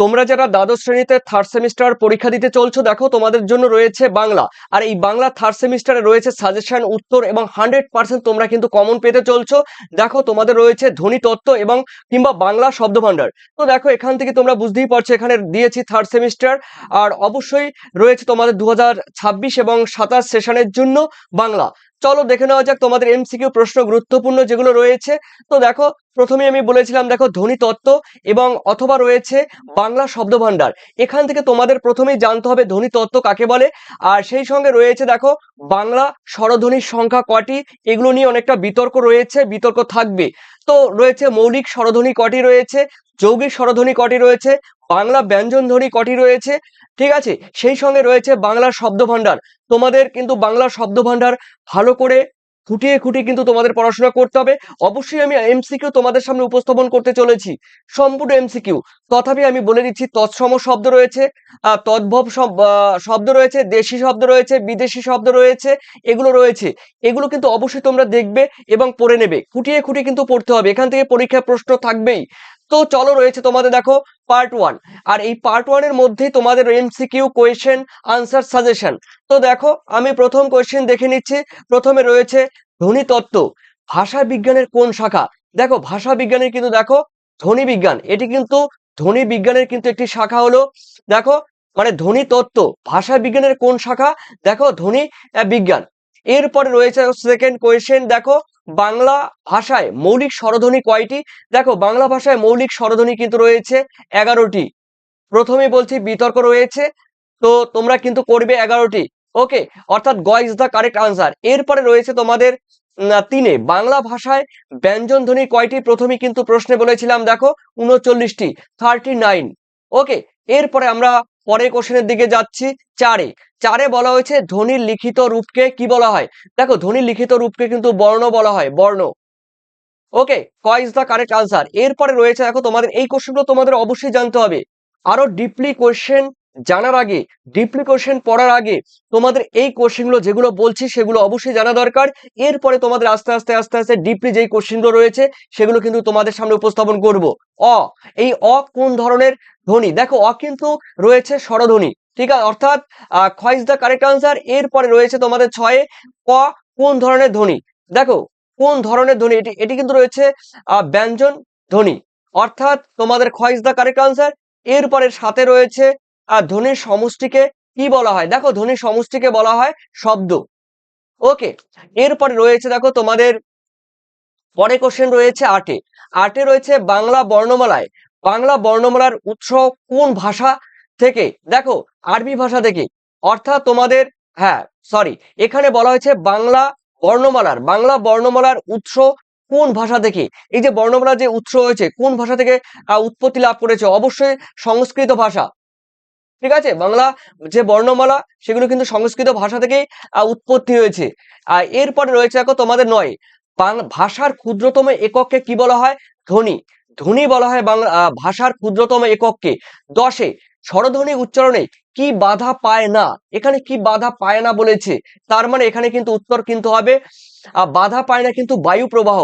তোমরা যারা দ্বাদশ শ্রেণীতে থার্ড সেমিস্টার পরীক্ষা দিতে চলছো, দেখো তোমাদের জন্য রয়েছে বাংলা। আর এই বাংলা থার্ড সেমিস্টারে রয়েছে সাজেশন, উত্তর এবং 100% তোমরা কিন্তু কমন পেতে চলছো। দেখো তোমাদের রয়েছে ধ্বনিতত্ত্ব এবং কিংবা বাংলা শব্দভাণ্ডার। তো দেখো এখান থেকে তোমরা বুঝতেই পারছো, এখানে দিয়েছি থার্ড সেমিস্টার। আর অবশ্যই রয়েছে তোমাদের 2026 এবং 27 সেশনের জন্য বাংলা। চলো দেখে নেওয়া যাক তোমাদের এমসিকিউ প্রশ্ন গুরুত্বপূর্ণ যেগুলো রয়েছে। তো দেখো প্রথমে আমি বলেছিলাম, দেখো ধ্বনিতত্ত্ব এবং অথবা রয়েছে বাংলা শব্দভাণ্ডার। এখান থেকে তোমাদের প্রথমেই জানতে হবে ধ্বনিতত্ত্ব কাকে বলে। আর সেই সঙ্গে রয়েছে দেখো বাংলা স্বরধ্বনির সংখ্যা কটি, এগুলো নিয়ে অনেকটা বিতর্ক রয়েছে, বিতর্ক থাকবে। তো রয়েছে মৌলিক স্বরধ্বনি কটি রয়েছে, যৌগিক স্বরধ্বনি কটি রয়েছে, বাংলা ব্যঞ্জন ধ্বনি কটি রয়েছে, ঠিক আছে। সেই সঙ্গে রয়েছে বাংলা শব্দভাণ্ডার। তোমাদের কিন্তু বাংলা শব্দভাণ্ডার ভালো করে খুঁটিয়ে খুঁটিয়ে কিন্তু তোমাদের পড়াশোনা করতে হবে। অবশ্যই আমি এমসিকিউ তোমাদের সামনে উপস্থাপন করতে চলেছি, সম্পূর্ণ এমসিকিউ। তথাপি আমি বলে দিচ্ছি, তৎসম শব্দ রয়েছে, তদ্ভব শব্দ রয়েছে, দেশি শব্দ রয়েছে, বিদেশি শব্দ রয়েছে, এগুলো রয়েছে। এগুলো কিন্তু অবশ্যই তোমরা দেখবে এবং পড়ে নেবে, খুঁটিয়ে খুঁটিয়ে কিন্তু পড়তে হবে, এখান থেকে পরীক্ষায় প্রশ্ন থাকবেই। তো চলো রয়েছে তোমাদের দেখো পার্ট 1। আর এই পার্ট 1 এর মধ্যেই তোমাদের এমসিকিউ, কোয়েশ্চেন, আনসার, সাজেশন। তো দেখো আমি প্রথম কোয়েশ্চেন দেখে নিচ্ছি। প্রথমে রয়েছে ধ্বনিতত্ত্ব ভাষা বিজ্ঞানের কোন শাখা। দেখো ভাষা বিজ্ঞানের কিন্তু দেখো ধ্বনি বিজ্ঞান, এটি কিন্তু ধ্বনি বিজ্ঞানের কিন্তু একটি শাখা হলো। দেখো মানে ধ্বনিতত্ত্ব ভাষা বিজ্ঞানের কোন শাখা, দেখো ধ্বনি বিজ্ঞান। এরপরে রয়েছে সেকেন্ড কোয়েশ্চেন, দেখো বাংলা ভাষায় মৌলিক স্বরধ্বনি কয়টি। দেখো বাংলা ভাষায় মৌলিক স্বরধ্বনি কিন্তু রয়েছে 11টি। প্রথমে বলছি বিতর্ক রয়েছে, তো তোমরা কিন্তু করবে 11টি। ওকে, অর্থাৎ গ ইজ দ্য কারেক্ট আনসার। এরপরে রয়েছে তোমাদের 3-এ বাংলা ভাষায় ব্যঞ্জন ধ্বনি কয়টি। প্রথমে কিন্তু প্রশ্নে বলেছিলাম দেখো 39টি, 39। ওকে, এরপরে আমরা পরের কোশ্চেনের দিকে যাচ্ছি। 4-এ বলা হয়েছে ধ্বনির লিখিত রূপকে কি বলা হয়। দেখো ধ্বনির লিখিত রূপকে কিন্তু বর্ণ বলা হয়, বর্ণ। ওকে, ক ইজ দ্য কারেক্ট আনসার। এরপরে রয়েছে দেখো তোমাদের এই কোশ্চেনগুলো তোমাদের অবশ্যই জানতে হবে। আরো ডিপলি কোশ্চেন জানার আগে, ডিপলি কোশ্চেন পড়ার আগে তোমাদের এই কোশ্চেনগুলো যেগুলো বলছি সেগুলো অবশ্যই জানা দরকার। এরপরে তোমাদের আস্তে আস্তে আস্তে আস্তে ডিপলি যেই কোশ্চেনগুলো রয়েছে সেগুলো কিন্তু তোমাদের সামনে উপস্থাপন করব। অ, এই অ কোন ধরনের ধ্বনি। দেখো অ কিন্তু রয়েছে স্বরধ্বনি, ঠিক আছে, অর্থাৎ খ ইজ দ্য কারেক্ট আনসার। এরপরে রয়েছে তোমাদের 6-এ ক কোন ধরনের ধ্বনি। দেখো কোন ধরনের ধ্বনি, এটি এটি কিন্তু রয়েছে ব্যঞ্জন ধ্বনি, অর্থাৎ তোমাদের খ ইজ দ্য কারেক্ট আনসার। এরপরে 7-এ রয়েছে ধ্বনির সমষ্টিকে কি বলা হয়। দেখো ধ্বনির সমষ্টিকে বলা হয় শব্দ। ওকে, এরপরে রয়েছে দেখো তোমাদের পরে কোশ্চেন রয়েছে 8-এ রয়েছে বাংলা বর্ণমালায়, বাংলা বর্ণমালার উৎস কোন ভাষা থেকে। দেখো আরবি ভাষা থেকে, অর্থাৎ তোমাদের, হ্যাঁ সরি, এখানে বলা হয়েছে বাংলা বর্ণমালার উৎস কোন ভাষা থেকে। এই যে বর্ণমালার যে উৎস হয়েছে কোন ভাষা থেকে উৎপত্তি লাভ করেছে, অবশ্যই সংস্কৃত ভাষা, ঠিক আছে। বাংলা যে বর্ণমালা সেগুলো কিন্তু সংস্কৃত ভাষা থেকেই উৎপত্তি হয়েছে। এরপরে রয়েছে দেখো তোমাদের 9, ভাষার ক্ষুদ্রতম একককে কি বলা হয়। ধ্বনি, ধ্বনি বলা হয় বাংলা ভাষার ক্ষুদ্রতম একককে। 10-এ স্বরধ্বনি উচ্চারণে কি বাধা পায় না। এখানে কি বাধা পায় না বলেছে, তার মানে এখানে কিন্তু উত্তর কিন্তু হবে বাধা পায় না কিন্তু বায়ু প্রবাহ,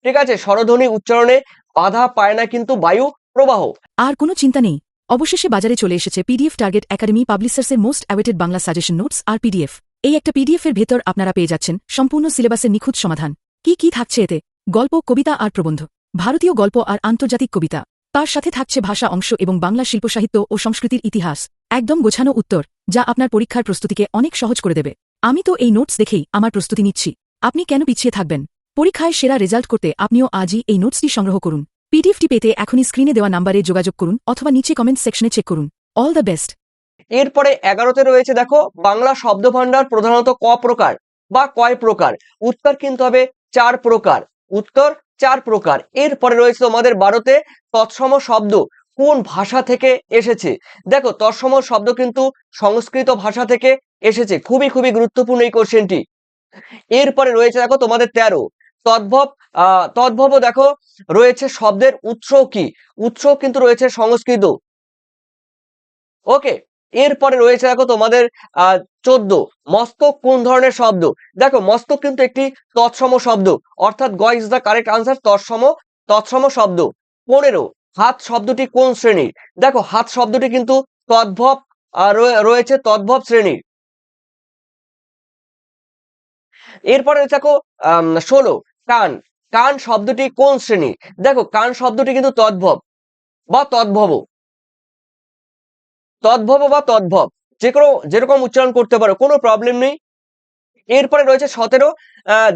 ঠিক আছে। স্বরধ্বনি উচ্চারণে বাধা পায় না কিন্তু বায়ু প্রবাহ। আর কোনো চিন্তা নেই, অবশেষে বাজারে চলে এসেছে পিডিএফ টার্গেট একাডেমি পাবলিশার্সের most awaited Bangla suggestion notes আর পিডিএফ। এই একটা পিডিএফ এর ভেতর আপনারা পেয়ে যাচ্ছেন সম্পূর্ণ সিলেবাসের নিখুঁত সমাধান। কি কি থাকছে এতে, গল্প, কবিতা আর প্রবন্ধ, ভারতীয় গল্প আর আন্তর্জাতিক কবিতা, তার সাথে থাকছে ভাষা অংশ এবং বাংলা শিল্পসাহিত্য ও সংস্কৃতির ইতিহাস। একদম গোছানো উত্তর, যা আপনার পরীক্ষার প্রস্তুতিকে অনেক সহজ করে দেবে। আমি তো এই নোটস দেখেই আমার প্রস্তুতি নিচ্ছি, আপনি কেন পিছিয়ে থাকবেন। পরীক্ষায় সেরা রেজাল্ট করতে আপনিও আজই এই নোটসটি সংগ্রহ করুন। পিডিএফটি পেতে এখনই স্ক্রিনে দেওয়া নাম্বারে যোগাযোগ করুন অথবা নিচে কমেন্ট সেকশনে চেক করুন। All the best. এরপরে 11-তে রয়েছে দেখো বাংলা শব্দভাণ্ডার প্রধানত ক প্রকার বা কয় প্রকার। উত্তর কিন্তু হবে 4 প্রকার, উত্তর 4 প্রকার। এরপরে রয়েছে তোমাদের 12-তে তৎসম শব্দ কোন ভাষা থেকে এসেছে। দেখো তৎসম শব্দ কিন্তু সংস্কৃত ভাষা থেকে এসেছে, খুবই খুবই গুরুত্বপূর্ণ এই কোশ্চেনটি। এরপরে রয়েছে দেখো তোমাদের 13 তদ্ভব, তদ্ভব দেখো রয়েছে শব্দের উৎস কি। উৎস কিন্তু রয়েছে সংস্কৃত। ওকে, এরপরে রয়েছে দেখো তোমাদের 14 মস্তক কোন ধরনের শব্দ। দেখো মস্তক কিন্তু একটি তৎসম শব্দ, অর্থাৎ গ ইজ দ্য কারেক্ট আনসার, তৎসম শব্দ। 15 হাত শব্দটি কোন শ্রেণীর? দেখো হাত শব্দটি কিন্তু তদ্ভব রয়েছে তদ্ভব শ্রেণীর। এরপরে দেখো 16 কান। কান শব্দটি কোন শ্রেণী? দেখো কান শব্দটি কিন্তু তদ্ভব বা তদ্ভব, তদ্ভব বা তদ্ভব যেরকম উচ্চারণ করতে পারো, কোনো প্রবলেম নেই। এরপরে রয়েছে 17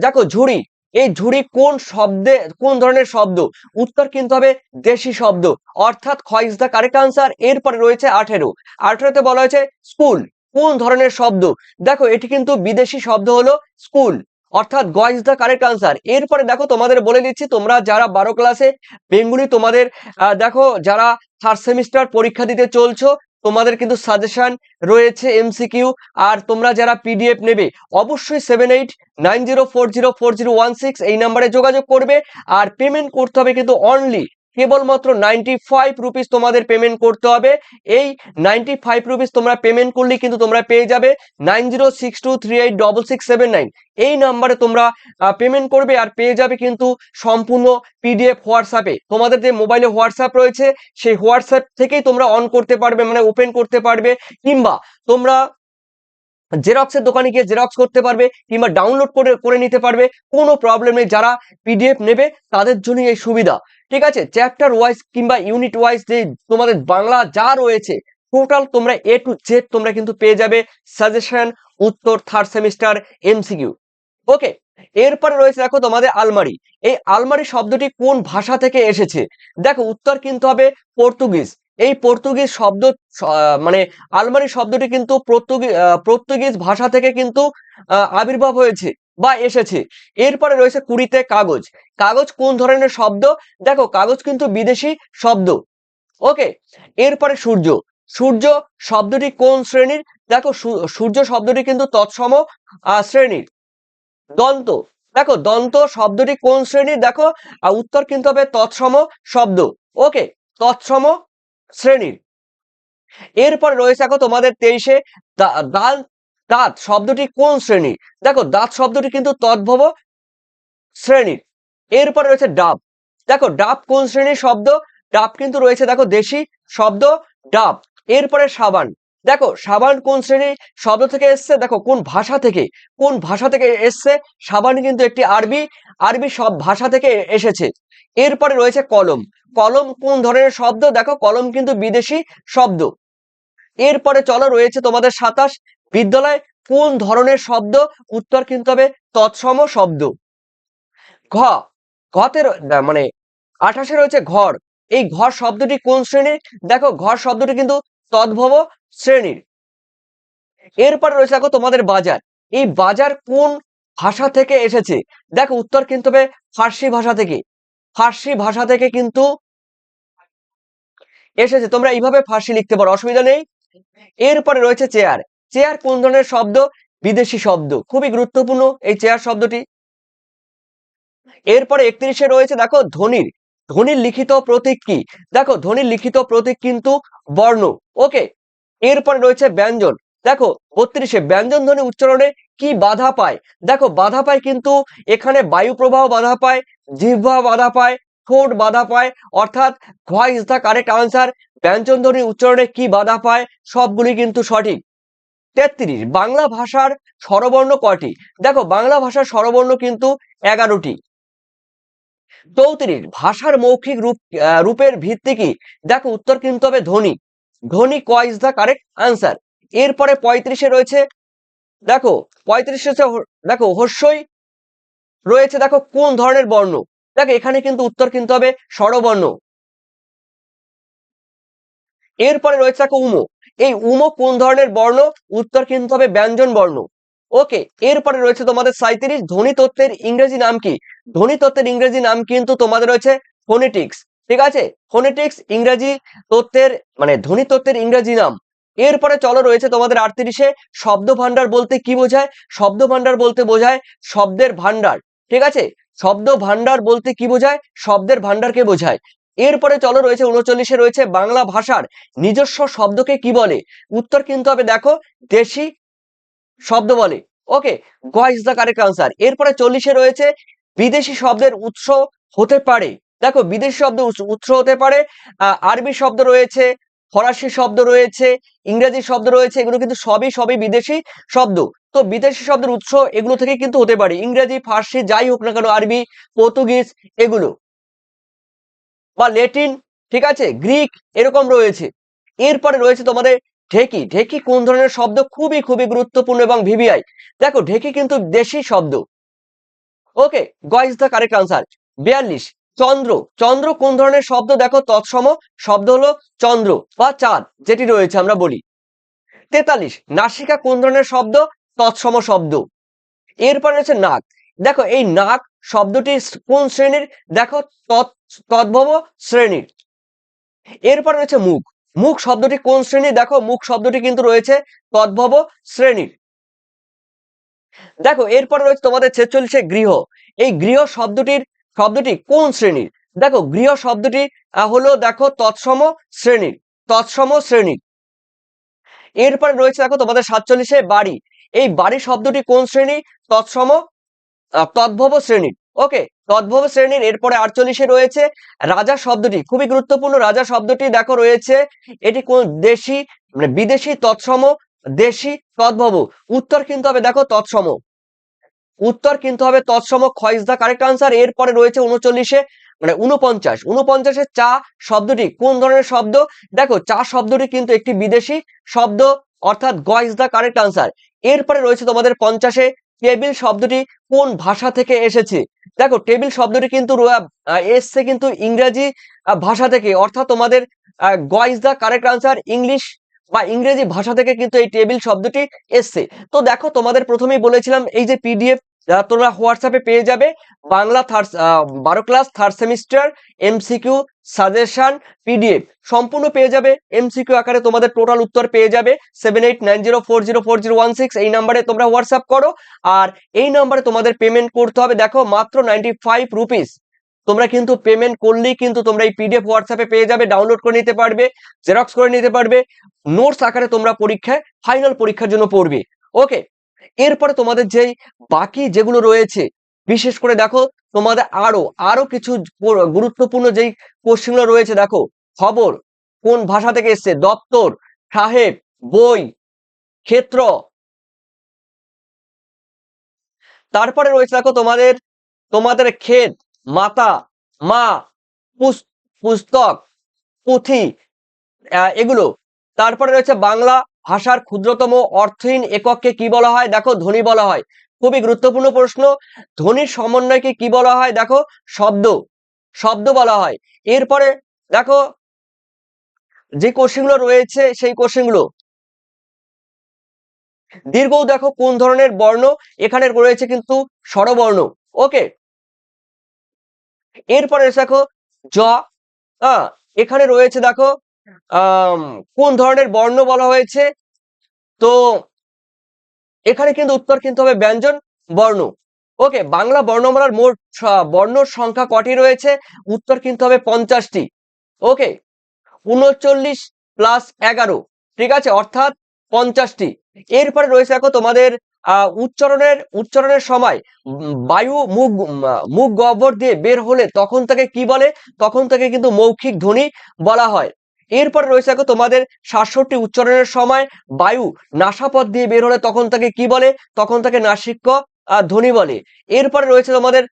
দেখো ঝুড়ি। এই ঝুড়ি কোন শব্দে, কোন ধরনের শব্দ? উত্তর কিন্তু হবে দেশি শব্দ, অর্থাৎ খ ইজ দ্য কারেক্ট আনসার। এরপরে রয়েছে 18। 18তে বলা হয়েছে স্কুল কোন ধরনের শব্দ? দেখো এটি কিন্তু বিদেশি শব্দ, হলো স্কুল, অর্থাৎ গ ইজ দ্য কারেক্ট আনসার। এরপরে দেখো তোমাদের বলে দিচ্ছি, তোমরা যারা 12 ক্লাসে বেঙ্গলি, তোমাদের দেখো যারা থার্ড সেমিস্টার পরীক্ষা দিতে চলছো, তোমাদের কিন্তু সাজেশন রয়েছে এমসিকিউ। আর তোমরা যারা পিডিএফ নেবে অবশ্যই 7890404016 এই নাম্বারে যোগাযোগ করবে। আর পেমেন্ট করতে হবে কিন্তু অনলি কেবলমাত্র 95 রুপিস তোমাদের পেমেন্ট করতে হবে। এই 95 রুপিস তোমরা পেমেন্ট করলে কিন্তু তোমরা পেয়ে যাবে 9062386679 এই নাম্বারে তোমরা পেমেন্ট করবে, আর পেয়ে যাবে কিন্তু সম্পূর্ণ পিডিএফ হোয়াটসঅ্যাপে। তোমাদের যে মোবাইলে হোয়াটসঅ্যাপ রয়েছে সেই হোয়াটসঅ্যাপ থেকেই তোমরা অন করতে পারবে, মানে ওপেন করতে পারবে, কিংবা তোমরা জেরক্সের দোকানে গিয়ে জেরক্স করতে পারবে, কিংবা ডাউনলোড করে নিতে পারবে, কোনো প্রবলেম নেই। যারা পিডিএফ নেবে তাদের জন্য এই সুবিধা, ঠিক আছে। চ্যাপ্টার ওয়াইজ কিংবা ইউনিট ওয়াইজ যে তোমাদের বাংলা যা রয়েছে টোটাল তোমরা এ টু জেড তোমরা কিন্তু পেয়ে যাবে সাজেশন, উত্তর, থার্ড সেমিস্টার, এমসিকিউ। ওকে, এরপরে রয়েছে দেখো তোমাদের আলমারি। এই আলমারি শব্দটি কোন ভাষা থেকে এসেছে? দেখো উত্তর কিন্তু হবে পর্তুগিজ। এই পর্তুগিজ শব্দ মানে আলমারি শব্দটি কিন্তু পর্তুগিজ ভাষা থেকে কিন্তু আবির্ভাব হয়েছে বা এসেছে। এরপরে রয়েছে 20তে কাগজ। কাগজ কোন ধরনের শব্দ? দেখো কাগজ কিন্তু বিদেশি শব্দ। ওকে, এরপরে সূর্য। সূর্য শব্দটি কোন শ্রেণীর? দেখো সূর্য শব্দটি কিন্তু তৎসম শ্রেণীর। দন্ত, দেখো দন্ত শব্দটি কোন শ্রেণীর? দেখো উত্তর কিন্তু হবে তৎসম শব্দ। ওকে, তৎসম শ্রেণীর। এরপর রয়েছে দেখো তোমাদের 23-এ দাঁত শব্দটি কোন শ্রেণীর? দেখো দাঁত শব্দটি কিন্তু তদ্ভব শ্রেণীর। এরপরে রয়েছে ডাব। দেখো ডাব কোন শ্রেণীর শব্দ? ডাব কিন্তু রয়েছে দেখো দেশি শব্দ ডাব। এরপরে সাবান। দেখো সাবান কোন শ্রেণীর শব্দ থেকে এসছে? দেখো কোন ভাষা থেকে, কোন ভাষা থেকে এসছে? সাবান কিন্তু একটি আরবি সব ভাষা থেকে এসেছে। এরপরে রয়েছে কলম। কলম কোন ধরনের শব্দ? দেখো কলম কিন্তু বিদেশি শব্দ। এরপরে চলো রয়েছে তোমাদের 27 বিদ্যালয় কোন ধরনের শব্দ? উত্তর কিন্তু হবে তৎসম শব্দ। ঘ, ঘতে মানে 28-এ রয়েছে ঘর। এই ঘর শব্দটি কোন শ্রেণীর? দেখো ঘর শব্দটি কিন্তু তদ্ভব শ্রেণীর। এরপরে রয়েছে দেখো তোমাদের বাজার। এই বাজার কোন ভাষা থেকে এসেছে? দেখো উত্তর কিন্তু হবে ফার্সি ভাষা থেকে। ফার্সি ভাষা থেকে কিন্তু এসেছে। তোমরা এইভাবে ফার্সি লিখতে পারো, অসুবিধা নেই। এরপরে রয়েছে চেয়ার। চেয়ার কোন ধরনের শব্দ? বিদেশি শব্দ, খুবই গুরুত্বপূর্ণ এই চেয়ার শব্দটি। এরপরে 31-এ রয়েছে দেখো ধ্বনির। ধ্বনির লিখিত প্রতীক কি? দেখো ধ্বনির লিখিত প্রতীক কিন্তু বর্ণ। ওকে, এরপরে রয়েছে ব্যঞ্জন। দেখো 32-এ ব্যঞ্জন ধ্বনি উচ্চারণে কি বাধা পায়? দেখো বাধা পায় কিন্তু এখানে বায়ু প্রবাহ বাধা পায়, জিহ্বা বাধা পায়, ঠোঁট বাধা পায়, অর্থাৎ ঘ ইজ দ্য কারেক্ট আনসার। ব্যঞ্জন ধ্বনি উচ্চারণে কি বাধা পায়? সবগুলি কিন্তু সঠিক। 33 বাংলা ভাষার স্বরবর্ণ কয়টি? দেখো বাংলা ভাষার স্বরবর্ণ কিন্তু 11টি। 34 ভাষার মৌখিক রূপের ভিত্তি কি? দেখো উত্তর কিন্তু হবে ধ্বনি। ধ্বনি ক ইজ দ্য কারেক্ট আনসার। এরপরে 35-এ রয়েছে দেখো 35-এ দেখো হর্ষই রয়েছে দেখো কোন ধরনের বর্ণ? দেখো এখানে কিন্তু উত্তর কিন্তু হবে স্বরবর্ণ। এরপরে রয়েছে দেখো উম। এই উম কোন ধরনের বর্ণ? উত্তর কিন্তু হবে ব্যঞ্জন বর্ণ। ওকে, এরপরে রয়েছে তোমাদের 37 ধ্বনি তত্ত্বের ইংরেজি নাম কি? ধ্বনি তত্ত্বের ইংরেজি নাম কিন্তু তোমাদের রয়েছে ফোনেটিক্স, ঠিক আছে। ফোনেটিক্স ইংরেজি তত্ত্বের মানে ধ্বনি তত্ত্বের ইংরেজি নাম। এরপরে চলো রয়েছে তোমাদের 38-এ শব্দ ভান্ডার বলতে কি বোঝায়? শব্দ ভান্ডার বলতে বোঝায় শব্দের ভান্ডার, ঠিক আছে। শব্দ ভান্ডার বলতে কি বোঝায়? শব্দের ভান্ডারকে বোঝায়। এরপরে চলো রয়েছে 39-এ রয়েছে বাংলা ভাষার নিজস্ব শব্দকে কি বলে? উত্তর কিন্তু হবে দেখো দেশি শব্দ বলে। ওকে, গ ইজ দ্য কারেক্ট আনসার। এরপরে 40-এ রয়েছে বিদেশি শব্দের উৎস হতে পারে। দেখো বিদেশি শব্দ উৎস হতে পারে, আরবি শব্দ রয়েছে, ফরাসি শব্দ রয়েছে, ইংরেজি শব্দ রয়েছে, এগুলো কিন্তু সবই বিদেশি শব্দ। তো বিদেশি শব্দের উৎস এগুলো থেকে কিন্তু হতে পারে, ইংরেজি, ফার্সি, যাই হোক না কেন, আরবি, পর্তুগিজ এগুলো, বা ল্যাটিন, ঠিক আছে, গ্রিক, এরকম রয়েছে। এরপরে রয়েছে তোমাদের ঢেকি। ঢেকি কোন ধরনের শব্দ? খুবই গুরুত্বপূর্ণ এবং ভিভিআই। দেখো ঢেকি কিন্তু দেশি শব্দ। ওকে, গ ইজ দ্য কারেক্ট আনসার। 42, চন্দ্র। চন্দ্র কোন ধরনের শব্দ? দেখো তৎসম শব্দ হলো চন্দ্র বা চাঁদ, যেটি রয়েছে আমরা বলি। 43, নাসিকা কোন ধরনের শব্দ? তৎসম শব্দ। এরপরে রয়েছে নাক। দেখো এই নাক শব্দটি কোন শ্রেণীর? দেখো তদ্ভব শ্রেণীর। এরপর রয়েছে মুখ। মুখ শব্দটি কোন শ্রেণীর? দেখো মুখ শব্দটি কিন্তু রয়েছে তদ্ভব শ্রেণীর। দেখো এরপরে রয়েছে তোমাদের 46, গৃহ। এই গৃহ শব্দটি কোন শ্রেণীর? দেখো গৃহ শব্দটি হলো দেখো তৎসম শ্রেণীর, তৎসম শ্রেণীর। এরপরে রয়েছে দেখো তোমাদের 47, বাড়ি। এই বাড়ি শব্দটি কোন শ্রেণী? তৎসম তদ্ভব শ্রেণীর। ওকে, তদ্ভব শ্রেণীর। এরপরে 48 রয়েছে রাজা শব্দটি, খুবই গুরুত্বপূর্ণ। রাজা শব্দটি দেখো রয়েছে, এটি কোন দেশি, মানে বিদেশি, তৎসম, দেশি, তদ্ভব। উত্তর কিন্তু হবে দেখো তৎসম, উত্তর কিন্তু হবে তৎসম। খ ইজ দা কারেক্ট আনসার। এরপরে রয়েছে 39, মানে 49, চা শব্দটি কোন ধরনের শব্দ? দেখো চা শব্দটি কিন্তু একটি বিদেশি শব্দ, অর্থাৎ গ ইজ দা কারেক্ট আনসার। এরপরে রয়েছে তোমাদের 50, টেবিল শব্দটি কোন ভাষা থেকে এসেছে? দেখো টেবিল শব্দটি কিন্তু এসছে কিন্তু ইংরেজি ভাষা থেকে, অর্থাৎ তোমাদের গ is the correct answer. English বা ইংরেজি ভাষা থেকে কিন্তু এই টেবিল শব্দটি এসছে। তো দেখো তোমাদের প্রথমেই বলেছিলাম এই যে পিডিএফ তোমরা হোয়াটসঅ্যাপে পেয়ে যাবে, Bangla 12 class third semester MCQ suggestion PDF সম্পূর্ণ পেয়ে যাবে। এমসিকিউ আকারে তোমাদের টোটাল উত্তর পেয়ে যাবে। 7890404016 এই নাম্বারে তোমরা হোয়াটসঅ্যাপ করো, আর এই নাম্বারে তোমাদের পেমেন্ট করতে হবে দেখো মাত্র 95 রুপিস। তোমরা কিন্তু পেমেন্ট করলেই কিন্তু তোমরা এই পিডিএফ হোয়াটসঅ্যাপে পেয়ে যাবে, ডাউনলোড করে নিতে পারবে, জেরক্স করে নিতে পারবে, নোটস আকারে তোমরা পরীক্ষায় ফাইনাল পরীক্ষার জন্য পড়বে। ওকে, এরপরে তোমাদের যেই বাকি যেগুলো রয়েছে, বিশেষ করে দেখো তোমাদের আরো কিছু গুরুত্বপূর্ণ যেই কোশ্চেনগুলো রয়েছে, দেখো খবর কোন ভাষা থেকে এসছে? দপ্তর, সাহেব, বই, ক্ষেত্র। তারপরে রয়েছে দেখো তোমাদের তোমাদের ক্ষেত, মাতা, মা, পুস্তক, পুঁথি, এগুলো। তারপরে রয়েছে বাংলা ভাষার ক্ষুদ্রতম অর্থহীন একককে কি বলা হয়? দেখো ধ্বনি বলা হয়। খুবই গুরুত্বপূর্ণ প্রশ্ন। ধ্বনির সমন্বয়কে কি বলা হয়? দেখো শব্দ, শব্দ বলা হয়। এরপরে দেখো যে কোশ্চেনগুলো রয়েছে সেই কোশ্চেনগুলো, দীর্ঘ দেখো কোন ধরনের বর্ণ? এখানে রয়েছে কিন্তু স্বরবর্ণ। ওকে, এরপরে দেখো জ, এখানে রয়েছে দেখো কোন ধরনের বর্ণ বলা হয়েছে? তো এখানে কিন্তু উত্তর কিন্তু হবে ব্যঞ্জন বর্ণ। ওকে, বাংলা বর্ণমালার মোট বর্ণ সংখ্যা কটি রয়েছে? উত্তর কিন্তু হবে 50টি। ওকে, 39 প্লাস 11, ঠিক আছে, অর্থাৎ 50টি। এরপরে রয়েছে দেখো তোমাদের উচ্চারণের সময় বায়ু মুখ গহ্বর দিয়ে বের হলে তখন তাকে কি বলে? তখন তাকে কিন্তু মৌখিক ধ্বনি বলা হয়। এরপর রয়েছে দেখো তোমাদের 67 উচ্চারণের সময় বায়ু নাসাপথ দিয়ে বের হলে তখন তাকে কি বলে? তখন তাকে নাসিক্য ধ্বনি বলে। এরপরে রয়েছে তোমাদের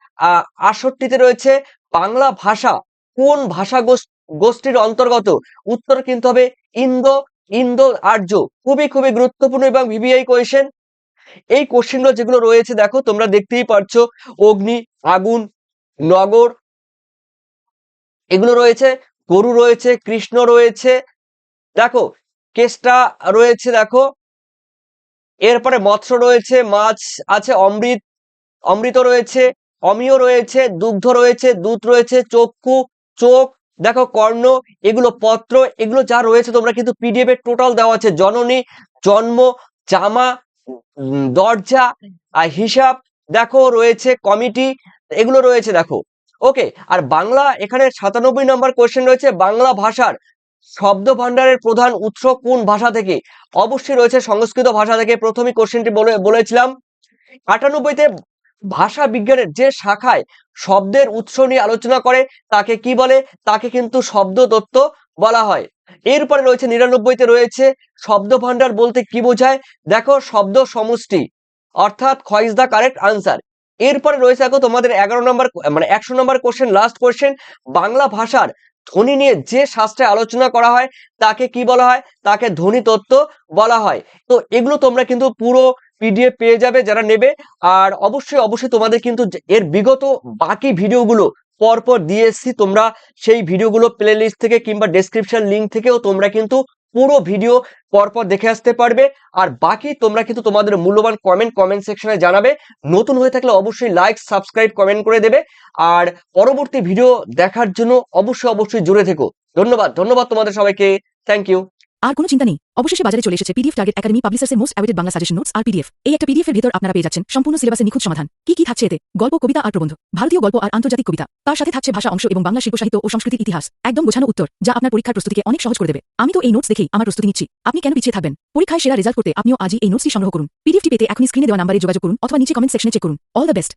68তে রয়েছে বাংলা ভাষা কোন ভাষা গোষ্ঠীর অন্তর্গত? উত্তর কিন্তু হবে ইন্দো আর্য। খুবই গুরুত্বপূর্ণ এবং ভিভিআই কোয়েশ্চেন। এই কোশ্চেনগুলো যেগুলো রয়েছে দেখো তোমরা দেখতেই পারছো, অগ্নি, আগুন, নগর, এগুলো রয়েছে, গরু রয়েছে, কৃষ্ণ রয়েছে, দেখো কেষ্টা রয়েছে, দেখো এরপরে মৎস্য রয়েছে, মাছ আছে, অমৃত রয়েছে, অমিয় রয়েছে, দুগ্ধ রয়েছে, দুধ রয়েছে, চক্ষু, চোখ, দেখো কর্ণ, এগুলো পত্র, এগুলো যা রয়েছে তোমরা কিন্তু পিডিএফ এর টোটাল দেওয়া আছে। জননী, জন্ম, জামা, দরজা, হিসাব, দেখো রয়েছে কমিটি, এগুলো রয়েছে দেখো। ওকে, আর বাংলা এখানে 97 নম্বর কোশ্চেন রয়েছে, বাংলা ভাষার শব্দ ভান্ডারের প্রধান উৎস কোন ভাষা থেকে? অবশ্যই রয়েছে সংস্কৃত ভাষা থেকে। প্রথমেই কোশ্চেনটি বলেছিলাম। 98তে ভাষা বিজ্ঞানের যে শাখায় শব্দের উৎস নিয়ে আলোচনা করে তাকে কি বলে? তাকে কিন্তু শব্দ তত্ত্ব বলা হয়। এরপরে রয়েছে 99তে রয়েছে শব্দ ভান্ডার বলতে কি বোঝায়? দেখো, শব্দ সমষ্টি, অর্থাৎ খ ইজ দ্য কারেক্ট আনসার। এরপরে রয়েছে দেখো তোমাদের 11 নম্বর মানে 100 নম্বর কোশ্চেন, লাস্ট কোশ্চেন, বাংলা ভাষার ধ্বনি নিয়ে যে শাস্ত্রে আলোচনা করা হয় তাকে কি বলা হয়? তাকে ধ্বনি তত্ত্ব বলা হয়। তো এগুলো তোমরা কিন্তু পুরো পিডিএফ পেয়ে যাবে যারা নেবে। আর অবশ্যই অবশ্যই তোমাদের কিন্তু এর বিগত বাকি ভিডিওগুলো পরপর দিয়ে এসছি, তোমরা সেই ভিডিওগুলো প্লে লিস্ট থেকে কিংবা ডেসক্রিপশন লিঙ্ক থেকেও তোমরা কিন্তু পুরো ভিডিও পরপর দেখে আসতে পারবে। আর বাকি তোমরা কিন্তু তোমাদের মূল্যবান কমেন্ট সেকশনে জানাবে। নতুন হয়ে থাকলে অবশ্যই লাইক, সাবস্ক্রাইব, কমেন্ট করে দেবে। আর পরবর্তী ভিডিও দেখার জন্য অবশ্যই অবশ্যই জুড়ে থেকো। ধন্যবাদ ধন্যবাদ তোমাদের সবাইকে। Thank you. আর কোনো চিন্তা নেই, অবশেষে বাজারে চলে এসেছে পিডিএফ টার্গেট একাডেমি পাবলিশার্সের most awaited Bangla suggestion notes আর পিডিএফ। এই একটা পিডিএফ এর ভেতর আপনারা পেয়ে যাচ্ছেন সম্পূর্ণ সিলেবাসের নিখুঁত সমাধান। কি কি থাকছে এতে? গল্প, কবিতা আর প্রবন্ধ, ভারতীয় গল্প আর আন্তর্জাতিক কবিতা, তার সাথে থাকছে ভাষা অংশ এবং বাংলা শিল্প সাহিত্য ও সংস্কৃতির ইতিহাস। একদম গোছানো উত্তর, যা আপনার পরীক্ষার প্রস্তুতিকে অনেক সহজ করে দেবে। আমি তো এই নোটস দেখেই আমার প্রস্তুতি নিচ্ছি। আপনি কেন পিছিয়ে থাকবেন? পরীক্ষায় সেরা রেজাল্ট করতে আপনিও আজই এই নোটসটি সংগ্রহ করুন। পিডিএফটি পেতে এখনই স্ক্রিনে দেওয়া নম্বরে যোগাযোগ করুন অথবা নিচে কমেন্ট সেকশনে চেক করুন। All the best.